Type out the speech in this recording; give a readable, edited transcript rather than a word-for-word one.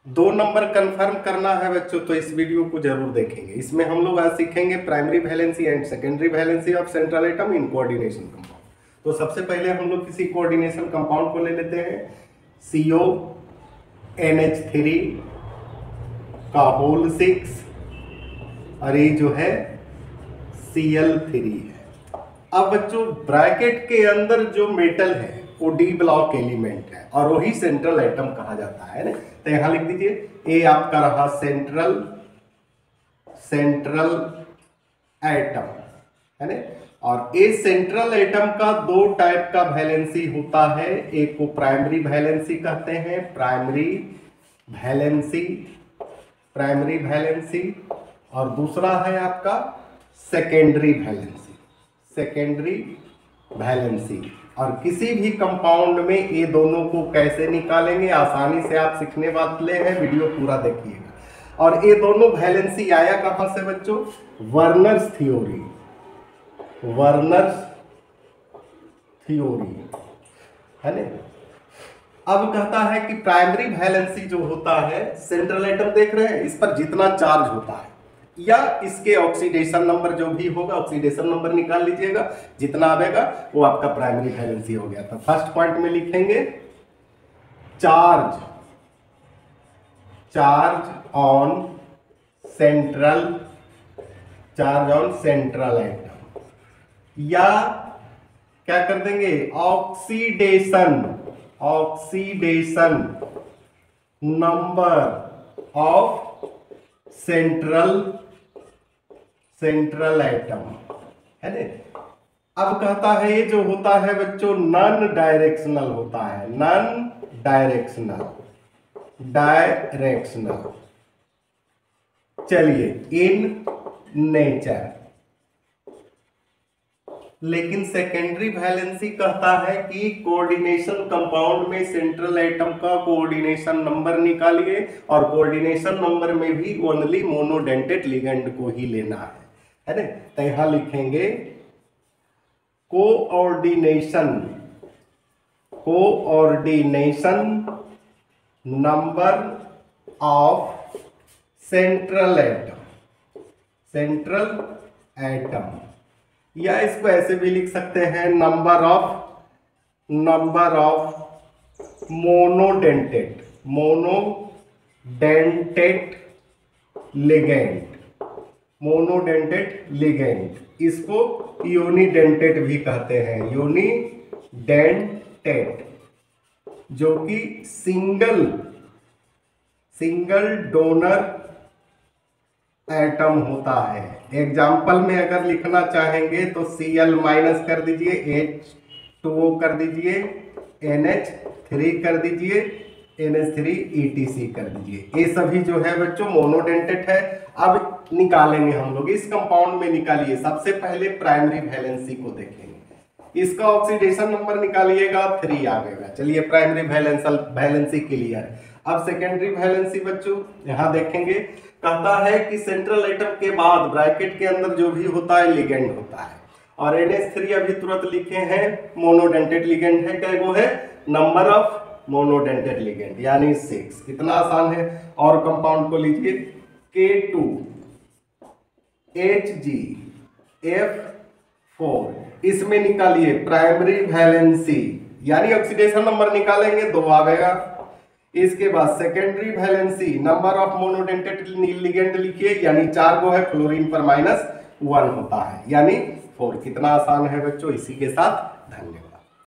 2 number confirm करना है बच्चों तो इस वीडियो को जरूर देखेंगे। इसमें हम लोग आज सीखेंगे primary valency and secondary valency of central atom in coordination compound. तो सबसे पहले हम लोग किसी कोऑर्डिनेशन कंपाउंड को ले लेते हैं, CONH3 का होल 6 और ये जो है Cl3 है। अब बच्चों ब्रैकेट के अंदर जो मेटल है वो डी ब्लॉक एलिमेंट है और वही सेंट्रल एटम कहा जाता है ना। तो यहां लिख दीजिए ए आपका रहा सेंट्रल एटम है ना। और ए सेंट्रल एटम का 2 टाइप का वैलेंसी होता है, एक को प्राइमरी वैलेंसी कहते हैं, प्राइमरी वैलेंसी और दूसरा है आपका सेकेंडरी वैलेंसी। और किसी भी कंपाउंड में ये दोनों को कैसे निकालेंगे आसानी से आप सीखने वाले हैं, वीडियो पूरा देखिएगा। और ये दोनों वैलेंसी आया कहां से बच्चों? वर्नर्स थ्योरी है ना। अब कहता है कि प्राइमरी वैलेंसी जो होता है, सेंट्रल एटम देख रहे हैं, इस पर जितना चार्ज होता है या इसके ऑक्सीडेशन नंबर जो भी होगा, ऑक्सीडेशन नंबर निकाल लीजिएगा, जितना आएगा वो आपका प्राइमरी वैलेंसी हो गया। तो फर्स्ट पॉइंट में लिखेंगे चार्ज ऑन सेंट्रल एटम, या क्या कर देंगे oxidation number of central atom है ना। अब कहता है ये जो होता है बच्चों नॉन डायरेक्शनल होता है, डायरेक्शनल चलिए इन नेचर। लेकिन सेकेंडरी वैलेंसी कहता है कि कोऑर्डिनेशन कंपाउंड में सेंट्रल एटम का कोऑर्डिनेशन नंबर निकालिए और कोऑर्डिनेशन नंबर में भी ओनली मोनोडेंटेट लिगेंड को ही लेना है ना। तो यहां लिखेंगे coordination number of central atom, या इसको ऐसे भी लिख सकते हैं नंबर ऑफ मोनोडेंटेट लिगेंड। इसको यूनिडेंटेट भी कहते हैं, यूनिडेंटेट, जो कि सिंगल डोनर एटम होता है। एग्जाम्पल में अगर लिखना चाहेंगे तो Cl माइनस कर दीजिए, H2O कर दीजिए, NH3 कर दीजिए, NH3 ETC कर दीजिए। ये सभी जो है बच्चों मोनोडेंटेट है। अब निकालेंगे हम लोग इस कंपाउंड में, निकालिए सबसे पहले प्राइमरी वैलेंसी को देखेंगे। इसका ऑक्सीडेशन नंबर निकालिएगा 3 आएगा। चलिए प्राइमरी वैलेंसी क्लियर। अब सेकेंडरी वैलेंसी बच्चों यहां देखेंगे, कहता है कि सेंट्रल एटम के बाद ब्रैकेट के अंदर जो भी होता है लिगेंड होता है, और NH3 अभी तुरंत लिखे हैं मोनोडेंटेट लिगेंड है। क्या वो है? नंबर ऑफ मोनोडेंटेट लिगेंड यानी 6। कितना आसान है। और कंपाउंड को लीजिए K2HgF4, इसमें निकालिए प्राइमरी वैलेंसी यानी ऑक्सीडेशन नंबर निकालेंगे 2 आएगा। इसके बाद secondary valency number of monodentate ligand लिखिए, यानी 4 गो है, क्लोरीन पर -1 होता है यानी 4। कितना आसान है बच्चों। इसी के साथ धन्यवाद।